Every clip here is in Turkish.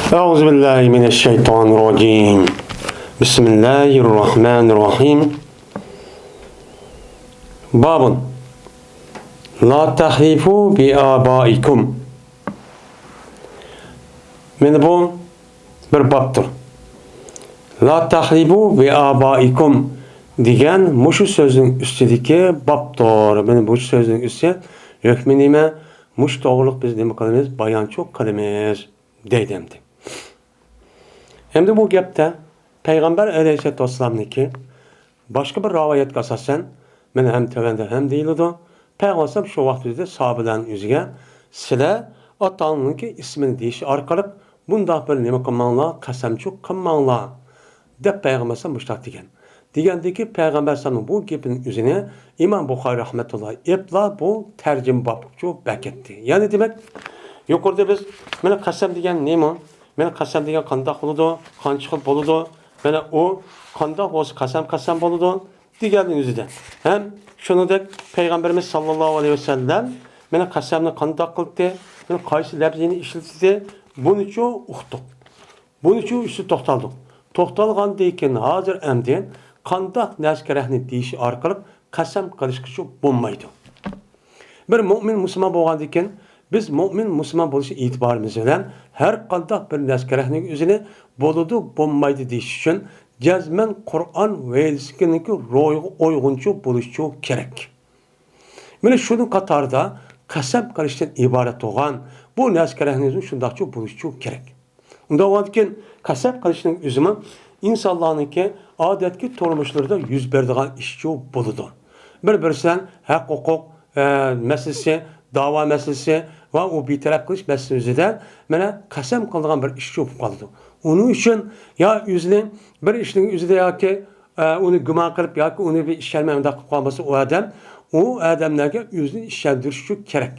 أعوذ بالله من الشيطان الرجيم بسم الله الرحمن الرحيم باب لا تحلفوا بآبائكم من bu bir babdır. La tahribu bi abaikum degan mushu so'zning ustidagi babdir. Mana bu so'zning usti hukmi nima? Mush to'g'riliq biz nima qilamiz? Bayonchoq qilamiz deydi endi. Endi bu gapda Payg'ambar alayhisolatu vassalamniki boshqa bir rivoyatga asosan mana ham tavanda ham deyiladi. Payg'ambar shu vaqtida sahobalarning yuziga sizlar otangizning ismini deyish orqali bundoq bir nima qilmanglar, qasamchoq qilmanglar deb Payg'ambar mushtaq degan. Degandiki Payg'ambar bu gapining o'zini Imom Buxoriy rahmatullohi epla bu tarjima babcho baketdi. Ya'ni demak, yuqorida biz mana qasam degan nima? Mana qasam degan qandoq bo'ladi, qancha xil bo'ladi? Mana u qandoq bo'lsa qasam bo'ladi deganning o'zida. Ham shuningdek Payg'ambarimiz sallallohu alayhi vasallam mana qasamni qandoq qildi, mana qaysi lafzini ishlatdi, bunichu uqdiq. Bunichu üstü to'xtaldik. To'xtalgandan keyin hozir endi qandoq naskarahni deyish orqali qasam qilishga bo'lmaydi. Bir mo'min musulmon bo'lgandan keyin biz mo'min musulmon bo'lish e'tiborimiz bilan har qanday bir naskarahning o'zini bo'ladi, bo'lmaydi deyish uchun jazman Qur'on va hadisniki ro'yga o'yguncha bo'lishi kerak. Mana shuning qatorida qasam qilishdan iborat bo'lgan bu naskarahning shundoqcha bo'lishi kerak. Unda o'tgan qasam qilishning o'zimi insonlarningki odatki turmushlarida yuz beradigan ish bo'ladi. Bir-biridan haq huquq masalasi, da'vo masalasi va u betaraf qilish masalasidan mana qasam qilgan bir ish bo'lib qoladi. Uning uchun yo o'zining bir ishning o'zida yoki uni gumon qilib yoki uni bir ishlanmay qilib qolmasa u odamlarga o'zini ishlandirishi kerak.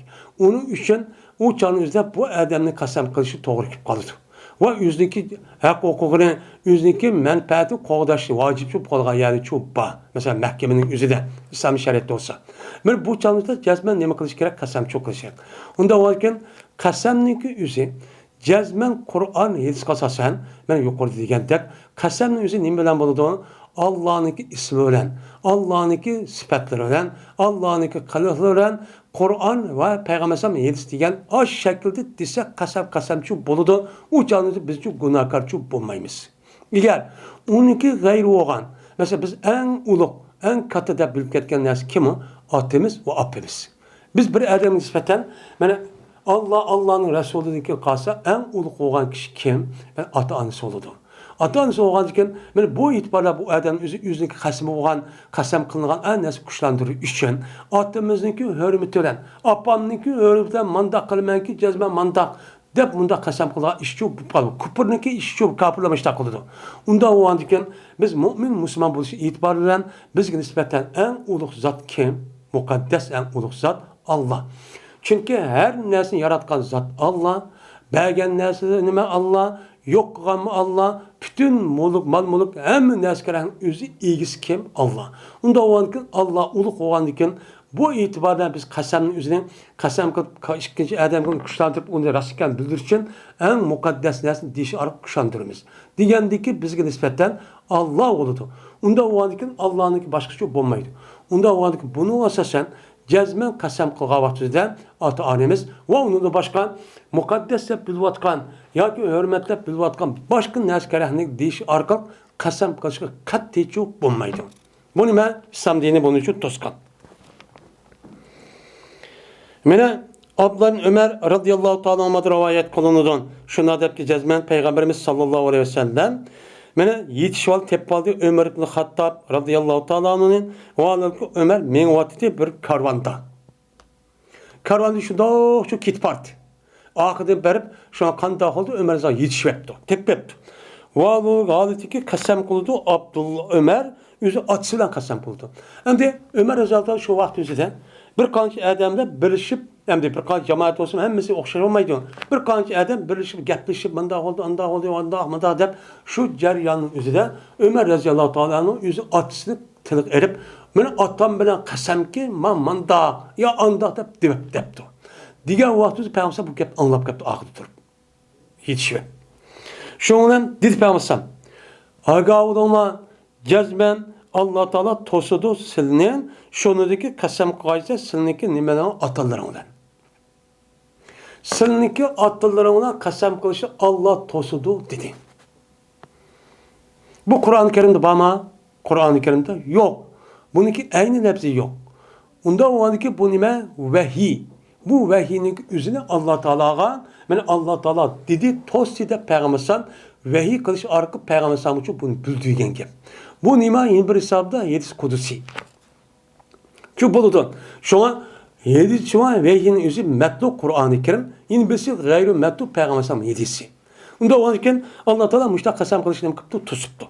Uning uchun u o'zida bu odamni qasam qilishi to'g'ri kelib qoladi. Va o'ziniki haq huquqini, o'ziniki manfaati qo'g'dashi vojib bo'lib qolgan ya'ni cho'ppa. Masalan, mahkamaning o'zida islom shariatida bo'lsa. Men bu chog'da jazman nima qilish kerak? Qasam cho'qish kerak. Unda o'lgan qasamniki o'zi jazman Qur'on hadisga asosan men yuqorida degandek qasamning o'zi nima bilan bo'ladi? Allohniki ismi bilan, Allohniki sifatlari bilan, Allohniki qiliqlari bilan Qur'on va Payg'ambar hadis degan osh shaklda desa qasamchi bo'ladi. U jonida biz uchun gunohkorchi bo'lmaymiz. Agar uniki g'ayri bo'lgan, masalan biz eng ulug', eng katta deb bilib ketgan narsa kim? Otimiz va opamiz. Biz bir odamga nisbatan mana Allohning rasuliga qolsa eng ulug' bo'lgan kishi kim? Ota-onasi bo'ladi. Ata-onasi bo'lgandan mana bu e'tiborda bu odam o'ziniki qasmi bo'lgan, qasam qilingan narsa kuchlantirish uchun otamizniki hurmati bilan, opamniki hurmati bilan mandaq qilmanki, jazman mandaq deb bunda qasam qilgan ishchi bo'lib qoladi. Kufrniki ishchi kofirlamashda qiladi. Unda o'g'andikan biz mo'min musulmon bo'lish e'tibori bilan bizga nisbatan eng ulug' zot kim? Muqaddas eng ulug' zot Alloh. Chunki har narsani yaratgan zot Alloh, bergan narsa nima Alloh, yo'q qilganmi Alloh, bütün mal-mulk hamma narsalarning o'zi egisi kim? Alloh. Unda o'g'andikan Alloh ulug' bo'lgandikan bu e'tibordan biz qasamning o'zini qasam qilib ikkinchi odamga kuchlantirib uni rost ekan bildirish uchun eng muqaddas narsani deyish orqali kuchlantiramiz. Degandiki bizga nisbatan Alloh bo'ladi. Unda o'g'andikan Allohniki boshqacha bo'lmaydi. Unda o'g'andikan buni asosan jazman qasam qilgan vaqtida ota-onamiz va undan boshqa muqaddas deb bilayotgan yoki hurmatlab bilayotgan boshqa narsalarni deyish orqali qasam qilishga qat'iy bo'lmaydi. Bu nima? Islom dini buning uchun to'sqan. Mana Abdullah Ömer radhiyallohu ta'ala anhu rivoyat qilinadi. Shuna debki jazman Payg'ambarimiz sallallohu alayhi vasallam mana yetishib olib tepib oldi Umar ibn Xattob radhiyallohu ta'ala anhu va Umar menvatdi bir karvonda. Karvonda shu ketib bordi. Oxirida berib shu qandoq oldi Umar zot yetishibdi, tepibdi. Va bu holatiki qasam qildi Abdullah Umar o'zi otasi bilan qasam qildi. Endi Umar zot shu vaqt o'zida bir qancha odamlar birlashib, endi bir qancha jamoat bo'lsa hammasi o'xshay olmaydi. Bir qancha odam birlashib, gaplashib, bundoq oldi, undoq oldi, undoq deb shu jarayonning o'zida Umar roziyallohu ta'ala anhu o'zi otasini tiliq erib, "Men otam bilan qasamki, men bundoq yo undoq debdi." Degan vaqtda Payg'ambar bu gapni anglab qapti oxirida turib. Yetishib. Şunun dedi Peygamber. Agavudona cezmen Allah Teala tosudu silinen şunudaki kasam kaysa siliniki nimelerine atalarından. Siliniki atalarına kasam kılışı Allah tosudu dedi. Bu Kur'an-ı Kerim'de bana Kur'an-ı Kerim'de yok. Bununki aynı nefsi yok. Onda o ki bu nime vahiy. Bu vahiyinin üzerine Allah Teala'ga yani Allah Teala dedi tosida peygambersan vahiy kılış arka peygambersan için bunu bildiğin gibi. Bu nime yeni bir hesabda yedis kudusi. Şu buludun. Şu an yedis şu an vahiyinin üzeri metlu Kur'an-ı Kerim yeni birisi gayrı metlu peygambersan yedisi. Onda o ki Allah Teala müştak kasam kılışını kıptı tusuptu.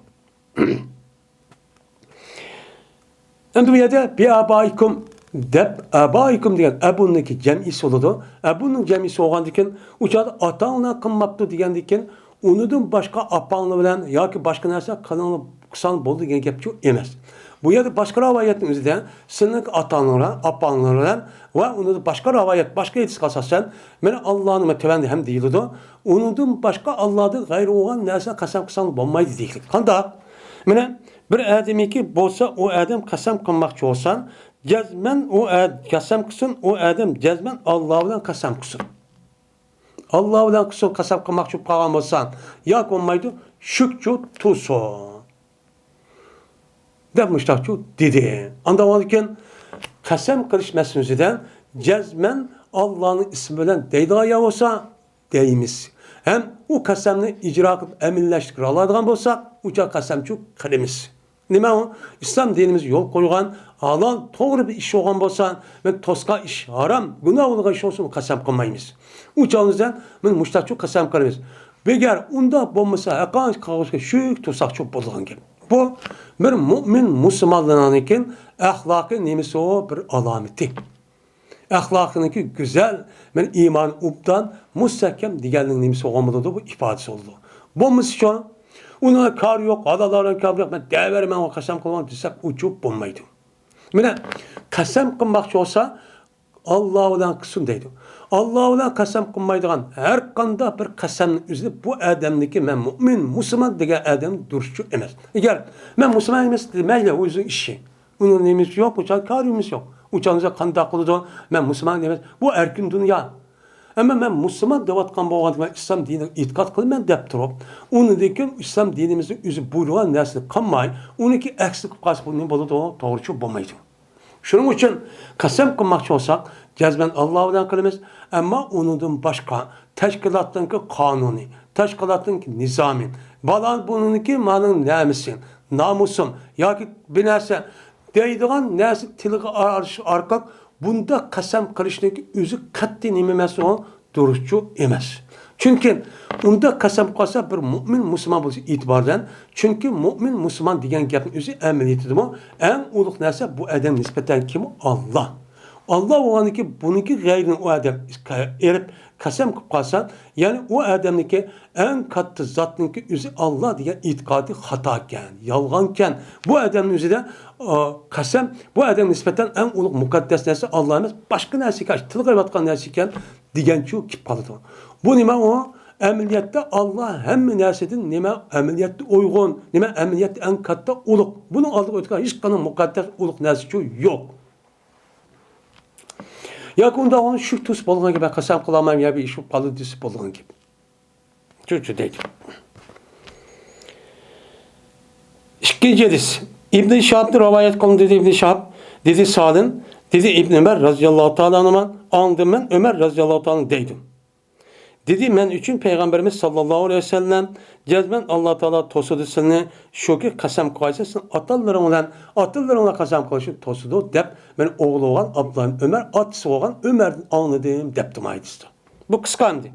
Endi bu yerde bir abaikum dep abaikum degan abunniki jamisi oludu. Abunning jamisi olgandikin uçada ata-ona qilmabdi degandikin unidan boshqa apanglar bilan yoki boshqa narsa qilsan bo'ldi degan gap emas. Bu yerde başka rivoyatning o'zida sizning ata-onalar, apanglar bilan va unida boshqa rivoyat, boshqa yetis qasasan, mana Allohning tavandi ham deyiladi. Unidan boshqa Allohdan g'ayri bo'lgan narsa qasam qilsan bo'lmaydi deydi. Qanday? Mana bir adamiki bo'lsa, o adam qasam qilmoqchi bo'lsa, jazman o qasam qilsin, o adam jazman Alloh bilan qasam qilsin. Alloh bilan qasam qilmoqchi bo'lgan bo'lsan, yo'q bo'lmaydi, shukchu tusun. Deb mushtaqchu dedi. Anda ekan qasam qilish masalasidan jazman Allohning ismi bilan deydigan bo'lsa, deymiz. Hem o qasamni icra qilib amillashtirib oladigan bo'lsak, ucha qasamchu qilamiz. Nima u? İslam dinimiz yo'l qo'ygan halol to'g'ri bir ish bo'lgan bo'lsa, men tosqa ish harom, gunoh bo'lgan ish olsa qasam qilmaymiz. Uchamizdan men mushtaqchu qasam qilamiz. Agar unda bo'lmasa, aqan qog'ozga shuk to'saqchu bo'lgan gap. Bu bir mu'min musulmonlarning axloqiy nemisi o bir alomati. Ahlakınınki güzel, men iman ubdan müstehkem diğerinin nimisi olmadı bu ifadesi oldu. Bu misyon, onun kar yok, adaların kar yok, ben deverim o kasam kılmam desek uçup bulmaydı. Mine kasam kılmakçı olsa Allah'dan kısım deydi. Allah'dan kasam kılmaydıgan her kanda bir kasamın üzerinde bu adamdaki men mümin, Müslüman diye adam duruşu emez. Eğer men Müslüman emez demekle o yüzden işi. Onun nimisi yok, uçan karımız yok. Uçağınıza kandak kılıdı, ben Müslüman demez. Bu erkin dünya. Ama ben Müslüman devatkan boğandım, İslam dinine itikat kılım ben dep durup, onu dekin İslam dinimizin yüzü buyruğan nesli kanmayın, onu ki eksik kalsın bunun bolu da doğrucu bulmaydı. Şunun için kasem kılmakçı olsak, cezben Allah'dan kılımız, ama onun başka teşkilatın ki kanuni, teşkilatın ki nizamin, balan bunun ki malın nemisin, namusun, ya ki binerse, deydiğen nesi tiliği arkak bunda kasam kılışındaki üzü katli nimemesi o duruşçu emez. Çünkü onda kasam kılsa bir mümin Müslüman bulsa itibardan. Çünkü mümin Müslüman diyen gapın üzü emeliyetidir bu. En uluk neyse bu adam nispeten kim? Allah. Allah olan ki bununki gayrini o adam erip kasam kılsan yani o adamınki en katı zatınki üzü Allah diye itikadı hataken, yalganken bu adamın üzü de kasam bu adam nispeten en uluk mukaddes nesi Allah'ımız başka nesi kaç tılgı batkan nesi iken diyen şu kip kalıdır. Bu nime o emniyette Allah hem nesedin nime emniyette uygun, nime emniyette en katta uluk. Bunun aldığı ötüken hiç kanın mukaddes uluk nesi yok. Yakında onun şu tus bolğan gibi qasam qılamam ya bir iş qalı dis bolğan gibi. Çocuğu deydi. İkinci hadis. İbn Şahab'ın rivayet kılın dedi İbn Şahab. Dedi Sa'dın, dedi İbn Ömer radıyallahu teala anhuma andım ben Ömer radıyallahu teala deydim. Dedi men üçün Peygamberimiz sallallahu aleyhi ve sellem cezmen Allah Teala tosudusunu şoki kasam koysasın atallarına kasam koysun tosudu dep ben oğlu olan Abdullah Ömer atısı olan Ömer'den anladığım deptim aydıstı. Bu kıskandı.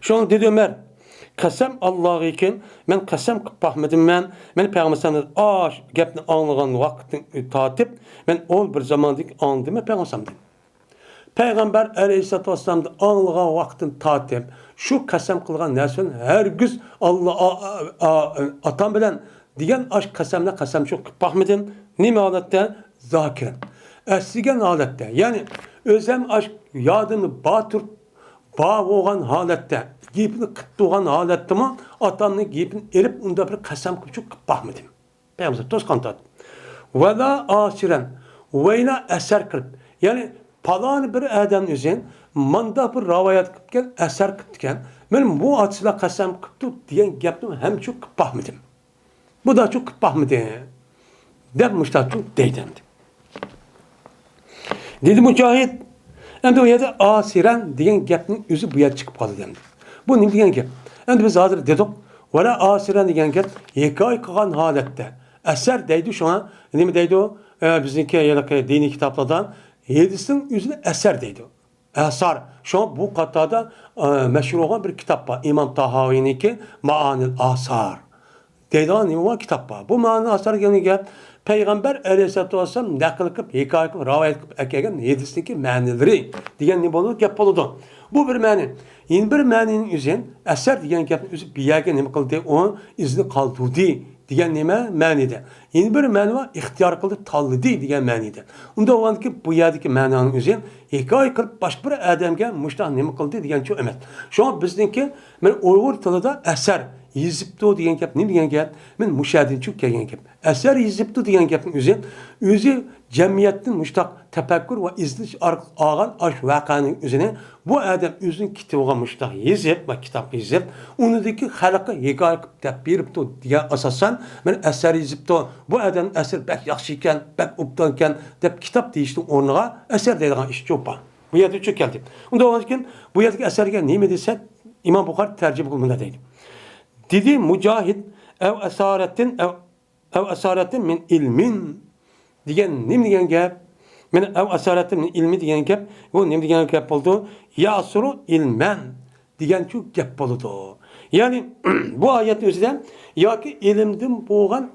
Şu an dedi Ömer kasam Allah'ı iken men kasam kıpahmedim men Peygamberimiz gepni anlayan vaktin tatip men ol bir zamandık anladım Peygamberimiz. Peygamber Aleyhisselatü Vesselam'da anlığa vaktin tatip şu kasam kılgan nersin her güz Allah atam bilen diyen aşk kasamla kasam çok bahmedim nime adette zakiren esigen adette yani özlem aşk yadını batır bağ olan halette gepini qilib turgan holatdami otamning gepini elib unda bir qasam qilib qilib baxmadim. Payg'ambar to'sqan tot. Vada asiran vayna asar qilib. Ya'ni palon bir odam o'zin manda bir rivoyat qilgan, asar qilgan. Men bu atışla qasam qilib degan gapni ham shu qilib baxmadim. Bu da shu qilib baxmadim. Deb müştaçu deydim. Dedi Mücahit, endi o yerda asiran degan gapning o'zi bu yerga chiqib qoldi dedi. Bu nima degan gap? Endi biz hozir dedik, "Vara asiran degan gap hikoya qilgan holatda asar deydi shuna, nima deydi o? Bizniki diniy kitoblardan hadisning o'zini asar deydi. Asar. Şu an bu qatada meşhur olan bir kitap var. İmam Tahavi'ninki Maanil Asar. Deydiğin nima var kitap var. Bu Maanil Asar degan gap Peygamber Aleyhisselatü Vesselam nakil qilib, hikoya qilib, rivoyat qilib kelgan hadisniki ma'nilari degan nima bo'ladi? Gap bo'ladi. Bu bir ma'ni. Endi bir ma'nining o'zi asar degan gapni o'zi bu yerga nima qildi? O izni qoldirdi degan nima ma'nida. Endi bir ma'ni va ixtiyor qildi, tanladi degan ma'nida. Unda o'g'anki bu yerdagi ma'noning o'zi hikoya qilib boshqa bir odamga mushtaq nima qildi degan shu emas. Shu bizniki men Uyg'ur tilida asar yezipti degan gap nima degan gap? Men mushadin chu kelgan gap. Asar yezipti degan gapning o'zi jamiyatning mushtaq tafakkur va iznish olgan ash voqeaning o'zini bu odam o'zining kitobiga mushtaq yezib va kitob yezib, unidagi xalqqa hikoya qilib deb beribdi degan asosan men asar yezipti. Bu odam asar bak yaxshi ekan, bak obdan ekan deb kitob deyishning o'rniga asar deydigan ish cho'pa. Bu yerda chu keldi. Unda o'zkin bu yerdagi asarga nima desa İmam Buxoriy tarjima qilganda deydi. Dedi Mücahit ev esaretin min ilmin degan nima degan gap? Men ev esaretin min ilmi degan gap, bu nima degan gap bo'ldi? Yasru ilmen degan shu gap bo'ldi. Ya'ni bu oyat o'zida yoki ilmdan bo'lgan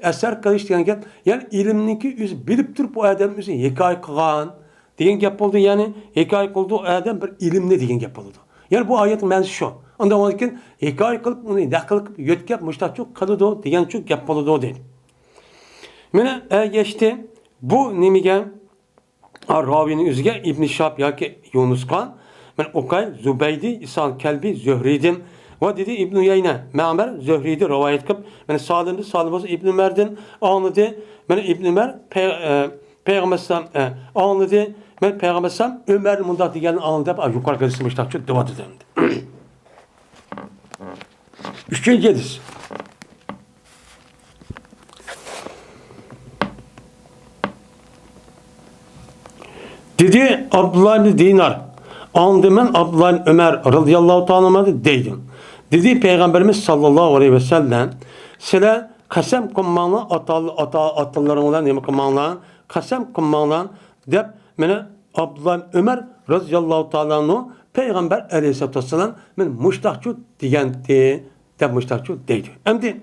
asar qilish degan gap, ya'ni ilmniki o'zi bilib turib bu odam o'zi hikoya qilgan degan gap bo'ldi. Ya'ni hikoya qildi odam bir ilmni degan gap bo'ldi. Yani bu ayetning ma'nosi shu. Unda o'zkin hikoya qilib, uni naql qilib yo'tkab mushtaqchu qiladi degan shu gap bo'ladi deydi. Mana geçti bu nimaga raviyning o'ziga Ibn Shihab yoki Yunus Qon, men Uqay, Zubaydi, Isan Kalbi, Zuhriydin va dedi İbn Uyayna, Ma'mar, Zuhriydi rivoyat qilib, men Salimni Salimboz İbn Umardan anladı. Men İbn Umar Peygamberdan anladı. Men Peygambersam Ömer'in mundaq deganini anladı. Yuqorga qilishmoqchi devodu dedi. Üçüncü hadis. Dedi Abdullah ibn Dinar. Anladım ben Abdullah ibn Ömer radıyallahu ta'ala deydim. Dedi Peygamberimiz sallallahu aleyhi ve sellem sizler qasam qilmanglar atalarınızla nima qilmanglar qasam qilmanglar deb meni Abdullah ibn Ömer radıyallahu ta'ala Peygamber aleyhissalatu vesselam men mushtaqchu degandi deb mushtaqchu deydi. Endi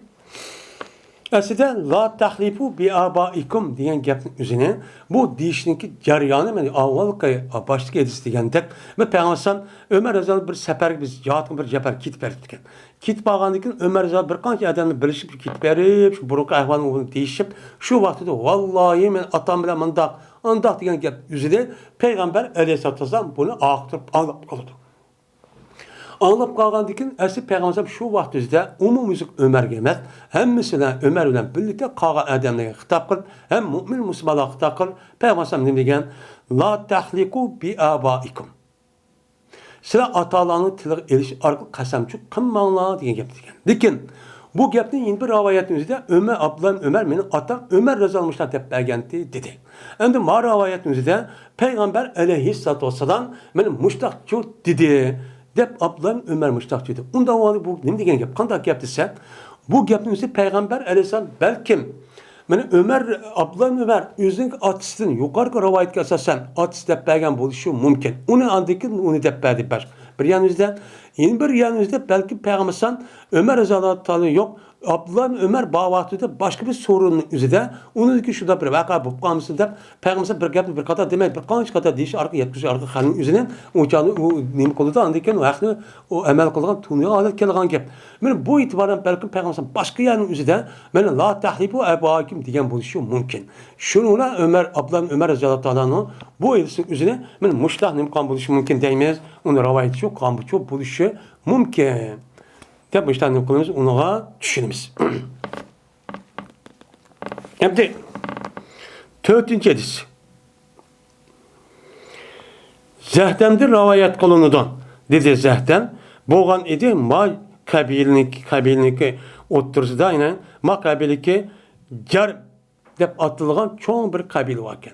aslida la tahlifu bi abaikum degan gapning o'zini bu deyishniki jarayoni men avvalgi boshqa hadis degandek va Peygamber Ömer raziyallohu bir safarga biz yo'q bir jafar ketib berdi ekan. Ketib olgandan keyin Ömer raziyallohu bir qancha odamni bilishib ketib berib, shu burungi ahvolni deyishib, shu vaqtida vallahi men atam bilan mundaq degan gap o'zida Peygamber aleyhissalatu vesselam buni aqtirib olib qoldi. Anlap qalğandan keyin əsl Peyğəmbər şu vaxt özdə umumi Ömərə emas, həmmisilə Ömər ilə birlikdə qalğan adamlara xitab qılıb, həm mümin müsəlmanlara xitab qılıb, Peyğəmbər nə degan? La tahliku bi abaikum. Sizlər atalarını tilə eliş arqı qasamçı qılmanglar degan gap degan. Lakin bu gapning yeni bir rivoyatning o'zida Abdullah Ömər mening atam Ömər razıyalmışlar deb bergandi dedi. Endi bu rivoyatning o'zida Peyğəmbər alayhissalatu vesselam meni mushtaqchu dedi. Dep Abdullah Ömer mushtaq dedi. Unda bu nima degan gap? Qanday gap desa, bu gapning o'zi Peygamber alayhisalom balkim mana Abdullah Ömer o'zining otasidan yuqorgi rivoyatga asosan otasi deb bergan bo'lishi mumkin. Uni andiki uni deb berdi boshqa. Bir yaningizda, yeni bir yaningizda balki Peygambersan Ömer raziyallohu anhu yo'q. Abdullah Ömer bu vaqtida boshqa bir sorunning o'zida uniki shuda bir vaqa bo'lib qolmasa deb Peygamber bir gapni bir qator demak bir qancha qator deyish orqali yetkizish orqali xalqning o'zining o'chani u nima qildi andikan vaqtni u amal qilgan dunyo olat kelgan gap. Mana bu e'tiboran balki Peygamber boshqa yerning o'zida mana la tahlibu abaikum degan bo'lishi mumkin. Shuni Abdullah Ömer raziyallohu anhu bu elsin o'zini mana mushtaq nima qilgan bo'lishi mumkin deymiz. Uni rivoyat shu qon bu bo'lishi bo'lishi mumkin deb ishdan nima qilamiz, unga tushunamiz. Endi 4-hadis. Zehdem'dir rivayet kılınıdan. Dedi Zehdem. Boğan idi ma kabiliniki otursa da yine ma kabiliki Cerm deb atılgan çoğun bir kabil varken.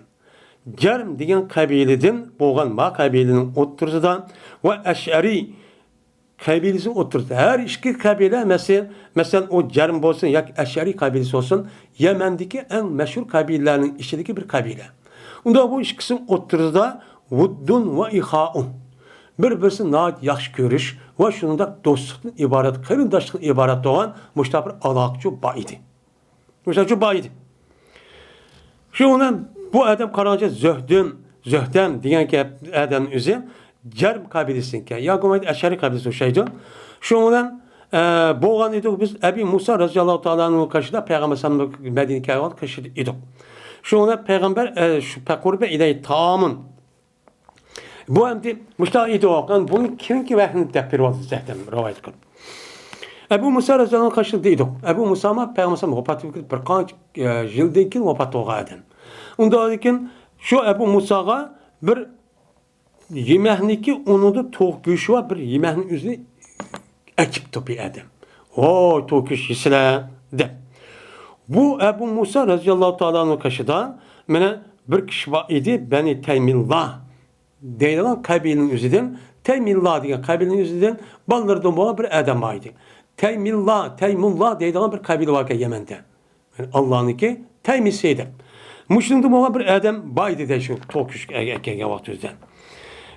Cerm degan kabiliden boğan ma kabilinin otursa ve Eş'ari kabilesi otursa. Her iki kabile mesela o Cerm olsun ya Eş'ari kabilesi olsun Yemen'deki en meşhur kabilelerin içindeki bir kabile. Onda bu ikisi otursa Vuddun ve ihaun. Bir-birisi nayet yaxşı görüş ve şununda dostluktan ibaret, kırındaşlıktan ibaret olan müştabir alaqçı ba idi. Müştabir ba idi. Şundan bu adam karınca Zöhdem degan ki adam özü Cerm kabilesinki. Yakumaydı Eş'ari kabilesi oşaydı. Şundan boğan idik biz Ebi Musa radıyallahu ta'ala'nın karşıda Peygamber sallallahu aleyhi ve sellem Medine kervanı karşıda idik. Şundan Peygamber şu pekurbe ilahi tamın. Bu hem de müştah idi okan bunun kiminki vahdini dep berip aldı Zehdem rivayet kılıp. Ebu Musa radıyallahu anh karşıda idik. Ebu Musa ma Peygamber sallallahu aleyhi ve sellem bir qancha yıldan keyin vafot bo'lgan adam. Unda ekan şu Ebu Musa'ga bir yemehniki unuda to'q go'shi va bir yemehning o'zini ekip to'pi adam. O to'q go'sh yesizlar deb. Bu Ebu Musa radıyallahu ta'ala'nın karşıda mana bir kishi bor idi Bani Taymillah deyilən kabilenin özüdən Teymillah degan kabilenin özüdən ballardan bo'lgan bir adam var idi. Teymullah deyilən bir kabile var ki Yemen'de. Yani Allah'ınki Teymisi idi. Muşlunda bo'lgan bir adam var idi de şu to'qish kelgan vaqt o'zidan.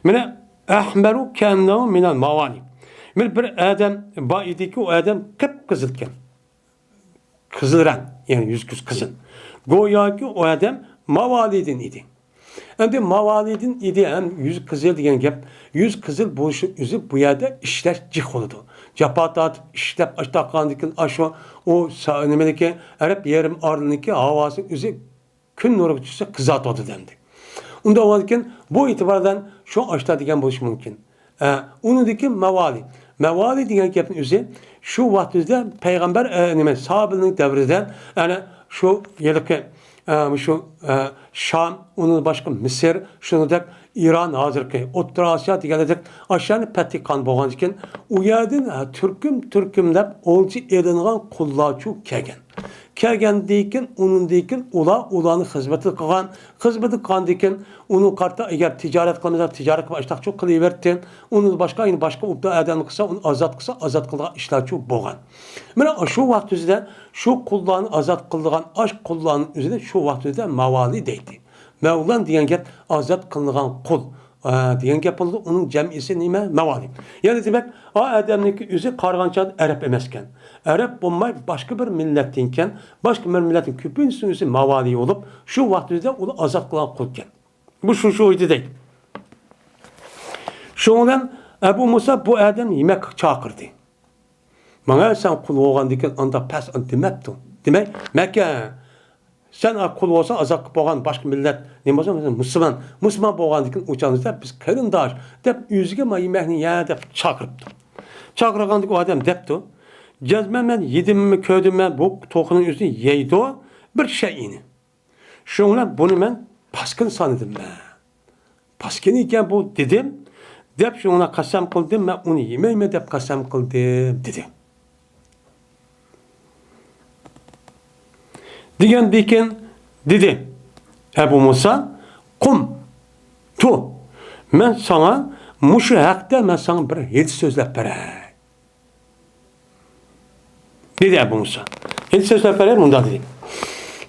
Mana ahmaru kannahu minal mavani. Bir adam var idi ki o adam qip-qizilkan. Qizilran, yani yüz qizil. Go'yoki o adam mavalidin idi. Hem de mavalidin idi hem yüz kızıl diyen gap, yüz kızıl buluşu üzü bu yerde işler cih oldu. Capat atıp işlep açtaklandıkın aşağı o nemedeki Arap yerim ardındaki havası üzü gün nuru bütçüse kızartmadı dendi. Onda olarken bu itibardan şu açta diyen buluş mümkün. Onu dikin mavali. Mavali diyen gapın üzü şu vaktimizde peygamber sahabenin devrinde yani şu yerdeki şu Şam, onun başka Mısır, şunu da İran hazırki, Orta Asya diyelecek aşağıda petikan boğan için o yerden Türküm dep olcu edingan kullarçu kegen. Kegen deyken, onun deyken ulanı hizmeti kılan deyken, onun karta eğer ticaret kılmazsa ticaret başta çok kılıvertin, onun başka upda eden kısa, onu azat kılgan işlerçu boğan. Mesela şu vaktizde şu kullarını azat kılgan aşk kullarının üzerinde şu vaktizde mavali deydi. Mevlan diyen gap azat kılgan kul. Diyen gap oldu, onun cemisi nime? Mevali. Yani demek, o adamdaki üzü kargançadı Arap emesken. Arap olmay başka bir milletinken, başka bir milletin küpünsün üzü mevali olup, şu vaktizde onu azat kılan kulken. Bu şu idi değil. Şundan Ebu Musa bu adam yemek çakırdı. Bana sen kul olgan diken anda pes demepti. Demek, Mekke sen kul olsan azak boğan başka millet ne olsa Müslüman boğan diken uçanızda biz kırındaş dep yüzüge ma yemekni ya dep çakırıptı. Çakırgandık o adam depti. Cezmen ben yedim mi köydüm ben bu tokunun yüzünü yeydi o bir şeyini. Şunla bunu ben paskın sanıdım ben. Paskın iken bu dedim. Dep şuna kasem kıldım ben onu yemeyime dep kasem kıldım dedi. Diyen diken dedi Ebu Musa kum tu ben sana muşu hakta ben sana bir hedi sözler vereyim. Dedi Ebu Musa. Hedi sözler vereyim bunda dedi.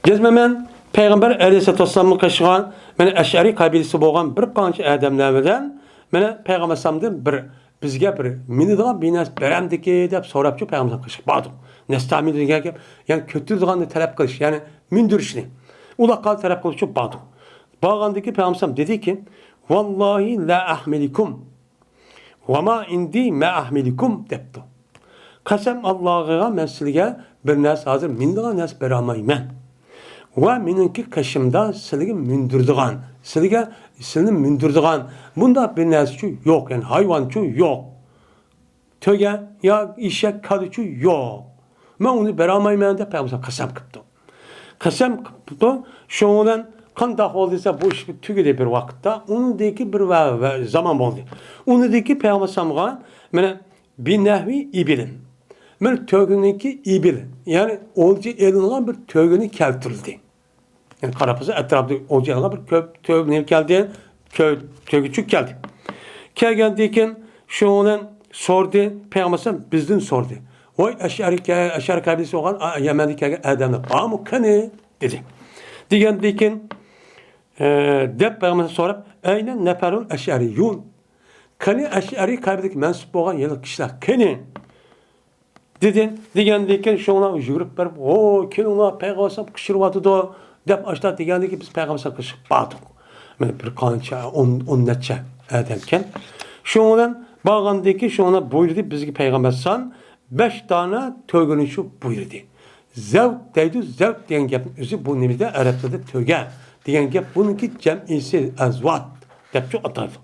Gezme ben Peygamber Aleyhisselatü Vesselam'ın kaşıgan ben Eş'ari kabilesi boğan bir qancha adamlardan ben Peygamber Sallam'dan bir bizge bir minidan binas beremdiki dep sorapçı Peygamber kaşık bağdım. Nestamil degan gap, yani kötürdiganni talep qilish, yani mindirishni. Ular qal talep qilish uchun bağdım. Bağgandaki Peygamber dedi ki: "Vallahi la ahmilikum ve ma indi ma ahmilikum" depti. Qasam Allah'a men sizga bir narsa hozir mindigan narsa bera olmayman. Va meniki qashimda sizga mindirdigan, sizni mindirdigan bunda bir narsa yo'q, yani hayvonchu yo'q. töge ya işe kadıcı yok. Ben onu beramayman dep Peygamber qasam qıptı. Qasam qıptı. Şoňdan qandaq olduysa bu iş tügede bir vaqtda onundaki bir zaman oldu. Onundaki Peygamber'e mene bir nehvi ibilin. Men tögüneki ibil. Yani olca elinden bir tögünü keltirildi. Yani Karapazı etrafında olca elinden bir tögünü geldi. Tögüçük geldi. Kelgendiyken şoňdan sordu. Peygamber bizden sordu. Vay Eş'ari kabilesi olan Yemen'deki adamlar. Ama kani dedi. Digendiyken dep Peygamber sorup aynen neferul Eş'ariyun. Kani Eş'ari kabilesi mensup olan yıllık kişiler. Kani? Dedin, digendiyken şoňdan jügürüp berip, o kelinglar Peygamber kışırwatydy dep açta digendiki biz Peygamber kışıp bardyk. Men bir kança 10 neçe adamken. Şoňdan bagandaki şoňa buyurdy bizge Peygamber san 5 tane tögünüşü buyurdu. Zevk deydi, zevk diyen gapın özü bu nimide Arapçada töge diyen gap bununki cem'isi azvat dep çok atardı.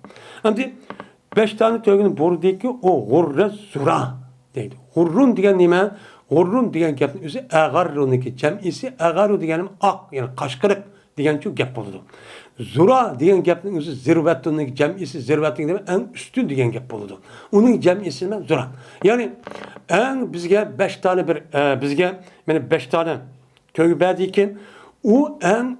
Şimdi 5 tane tögünü buyurdu ki o gurre zura deydi. Gurrun diyen nime? Gurrun diyen gapın özü agarruniki cem'isi agarru diyenim ak yani kaşkırık diyen çok gap oldu. Zura diyen gapın özü zirvetuniki cem'isi zirvetuniki en üstün diyen gap oldu. Onun cem'isi ben zura. Yani en bizge 5 tane bir bizge yani 5 tane tögü berdiyken o en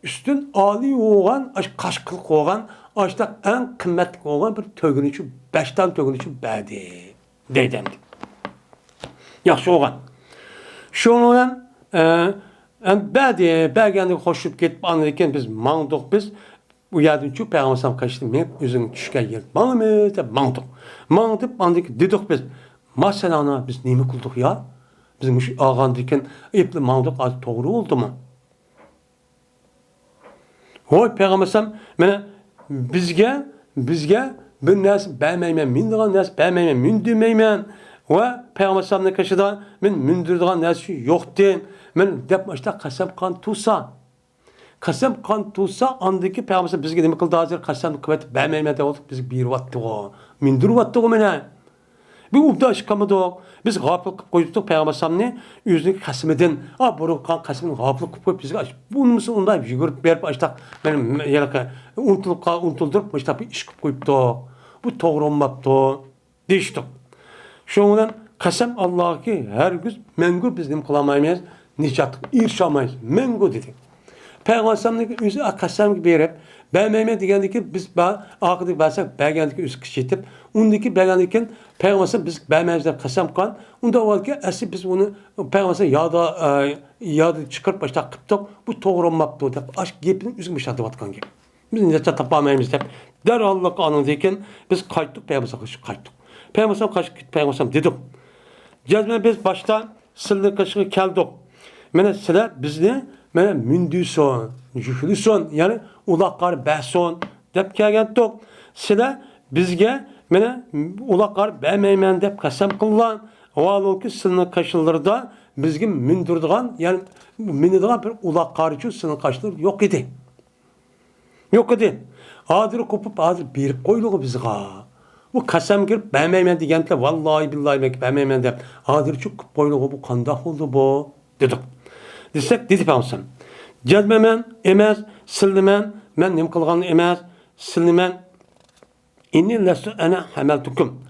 üstün ali olan kaşkılık olan açta en kıymetli olan bir tögünüçü 5 tane tögünüçü berdi deydemdi. Yaxşı olan. Şoňdan belgende hoşup ketip anlarken biz mandyk biz bu ýerden şu Peygamber kaçtı men özüň düşken yer. Malmy dep mandyk. Mandyp andyk dedik biz. Masalana biz nime kıldık ya? Bizim şu ağandırken epli mandyk az toğru oldumu? Hoy Peygamber mene bizge bir näs bämeýmen, mindigan näs bämeýmen, mündürmeýmen. Ve Peygamber kaçıda men mündürdigan näs ýokdy. Men dep başta qasam kan tusa. Qasam kan tusa andaki Peygamber bizge nime kıldı hazır qasam kıvet bämeýmen dep biz bir wagtdy o. Mündür wagtdy o mene. Bir updaş kamadık. Biz gafil koyduk Peygamber'e yüzünü kasmeden, burun kan kasmeden gafil koyup bizge bunun musun onda yürüp berip açtak. Benim yalaka unutuldurp başta bir iş koyupdu. Bu doğru olmapdı. Değiştik. Şoňdan kasam Allah'a ki her gün mengu biz nim kılamayız, nicat irşamayız. Mengu dedi. Peygamber'e yüzü kasam gibi berip bämeýme digendiki biz akydy barsak bägendiki üz kişitip undaki bägendiken Peygamber biz bämeýizde kasam kan unda bolki asy biz onu Peygamber ýada çykyryp başta kypdyk bu togry olmapdy dep aş gepini üzüm şatyp atkan gep. Biz nice tapamayız dep derhal anyndyken biz gaýtdyk Peygamber'e gaýtdyk. Peygamber kaçıp Peygamber dedik. Cezme biz başta sıllı kaşığı keldik. Mene sizler bizni mene mündüson, jühlüson yani ulaqar bäson dep kelgendik. Sizler bizge mene ulaqar bämeýmen dep qasam kıllan. Walaki sıllı kaşılarda bizge mündürdigan yani mindigan bir ulaqarçı sıllı kaşılar yok idi. Yok idi. Hadir kopup hadir berip koyluğu bizge. Bu kasam girip bämeýmen digenle vallahi billahi bämeýmen dep hadir çuk koyluğu bu kandaq oldu bu dedik. Desek dedi Peygamber. Cezmemen emas, sildimen men nim kılgan emas, sildimen inni lastu ana hamaltukum.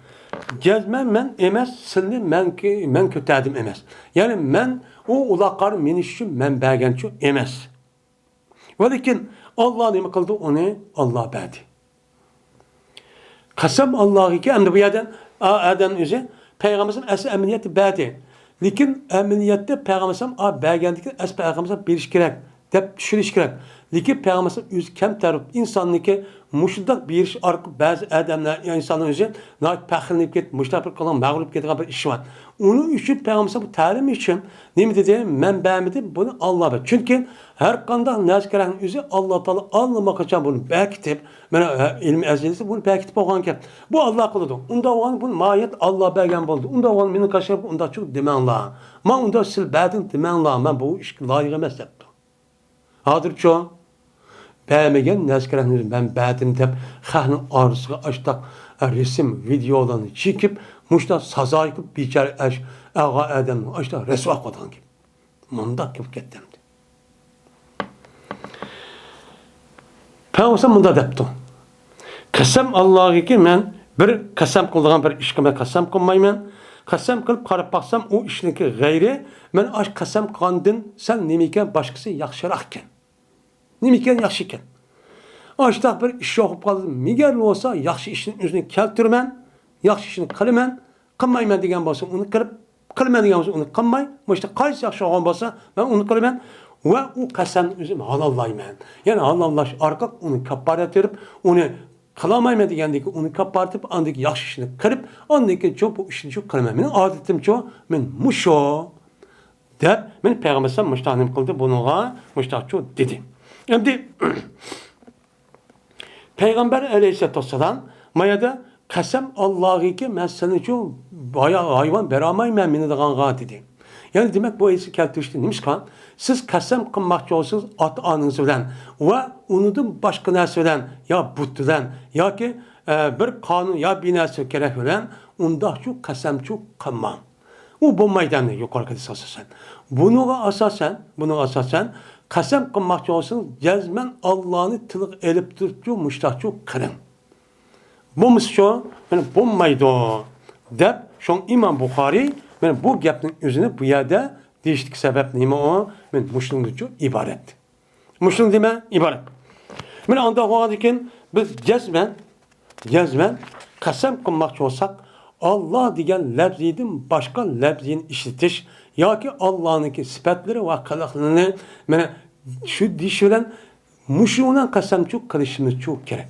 Cezmen men emas, sildi men kötädim emas. Yani men o ulaqar menişim men bägençi emas. Walakin Allah nim kıldı onu Allah berdi. Kasam Allah'ı ki emri bu yerden adam özü Peygamber'in asıl emniyeti berdi. Lekin emniyette Peygamber'in bergendiki asıl Peygamber'e beriş gerek. Dep düşürüş gerek. Lekin Peygamber'in özü kem tarif insanlıki muşdak bir iş arka bazı adamlar insanın özü nahit pəxrinleyip get, muşdak bir kalan mağlup getiren bir iş var. Onun için Peygamber'e bu talim için ne mi dediğim men beğenmedim bunu Allah ver. Çünkü her kanda nazkerenin özü Allah Teala anlamak için bunu bekitip bana ilmi ezelisi bunu bekitip olan ki bu Allah kılıdı. Onda olan bunu mahiyet Allah beğen buldu. Onda olan beni kaşırıp onda çok demen la. Ma onda sil bedin demen la. Ben bu iş layık emez yaptım. Hadır çoğun. Beğenmegen nazkerenin özü ben bedin tep xahının arzusu açtak resim videolarını çekip Muşta sazayı kılıp biçare eş, ağa edem, işte resva kodan gibi. Mundak gibi kettim. Peygamber munda depti. Qasam Allah'a ki men bir qasam qildigan bir ishga qasam qilmayman. Qasam qilib qarab baqsam u ishniki g'ayri, men ash qasam qilgandan sen nima ekan boshqasi yaxshiroq ekan. Nima ekan yaxshi ekan. Ashta bir ish yo'qib qoldi. Migar bo'lsa yaxshi ishni o'zini keltirman, yaxshi ishni qilaman, qilmayman degan bo'lsa uni qilib, qilmayman degan bo'lsa uni qilmay, mana qaysi yaxshi olgan bo'lsa men uni qilaman va u qasamni o'zim halollayman. Ya'ni halollash orqali uni kafforat berib, uni qilolmayman degandek uni kafforat etib, andagi yaxshi ishni qilib, andagi cho'p bu ishni shu qilaman. Mening odatim shu, men musho deb men payg'ambar sallam mushtanim qildi bunga, mushtachu dedi. Endi Peygamber aleyhisselatü vesselam mayada qasam Allah'ı men senin için hayvan beramayman meni degan dedi. Yani demek bu ayeti keltirişti. Neymiş kan? Siz qasam qilmoqchi olsangiz ota onangiz bilan va unidan boshqa narsa bilan yo but bilan yoki bir qonun yo bir narsa kerak bilan unda shu qasamchi qilmang. U bo'lmaydi yuqoriga asosan. Bunuga asosan qasam qilmoqchi olsangiz jazman Allohni tiliga elib turibchi mushtaqchu qiling. Bo'lmasa shu mana bo'lmaydi deb shon Imom Buxoriy men bu gapning o'zini bu yerda deyishlik sabab nima o? Men mushundan iborat. Mushun dema iborat. Mana unda qo'yadigan biz jazman qasam qilmoqchi bo'lsak, Alloh degan lafzidan boshqa lafzini ishlatish yoki Allohniki sifatlari va qiliqlarini mana shu deyish bilan mushundan qasamchi qilishimiz kerak.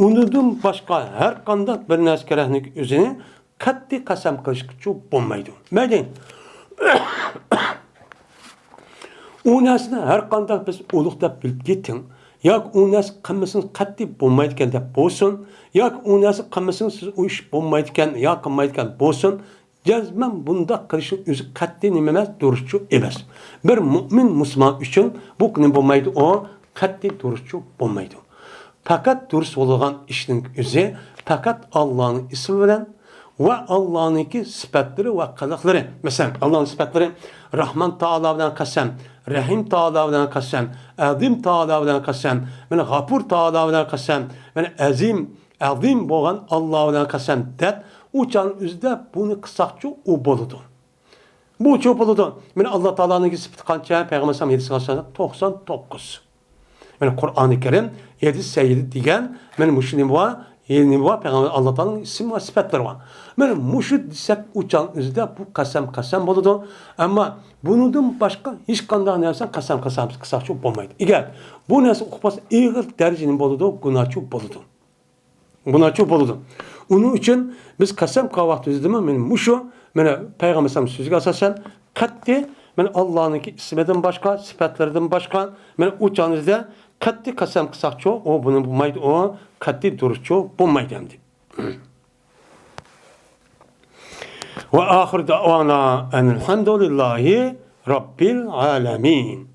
Undan boshqa har qanday bir narsa keraklik o'zini qat'iy qasam qilishga bo'lmaydi. Mayli. U narsani har qanday biz ulug' deb bilib keting. Yoki u narsa qilmasang qat'iy bo'lmaydi ekan deb bo'lsin, yoki u narsa qilmasang siz u ish bo'lmaydi ekan, yo qilmaydi ekan bo'lsin, jazman bunda qilish o'zi qat'iy nima emas, durustchi emas. Bir mu'min musulmon uchun bu nima bo'lmaydi, o qat'iy durustchi bo'lmaydi. Fakat durust bo'lgan ishning o'zi fakat Allohning ismi bilan va Allohniki sifatlari va qiliqlari. Masalan, Allohning sifatlari Rahman Taolo bilan qasam, Rahim Taolo bilan qasam, Azim Taolo bilan qasam, mana G'afur Taolo bilan qasam, mana Azim bo'lgan Alloh bilan qasam deb uchan o'zida buni qilsaqchi u bo'ladi. Bu cho'p bo'ladi. Mana Alloh Taoloning sifati qancha? Payg'ambar sollallohu 99. Mana Qur'oni Karim 7 degan mana mushuni va Peygamber Allah Teala'nın isim ve sıfatları var. Yani muşid desek uçan üzde bu qasam bo'ladi. Ama bundan başka hiç qanday narsa qasam qilsak bo'lmaydi. Eğer bu narsa uqbas ig'ir darajaning bo'ladi, gunohchi bo'ladi. Uning uchun biz qasam qilvaqtimizda mana Peygamber sallam so'ziga asosan qat'iy mana Allohning ismidan boshqa, sifatlaridan boshqa mana uçanizda qat'iy qasam qilsaqchi o buni bo'lmaydi, o qat'iy durustchi bo'lmaydi endi. Va oxir davona alhamdulillahi robbil alamin.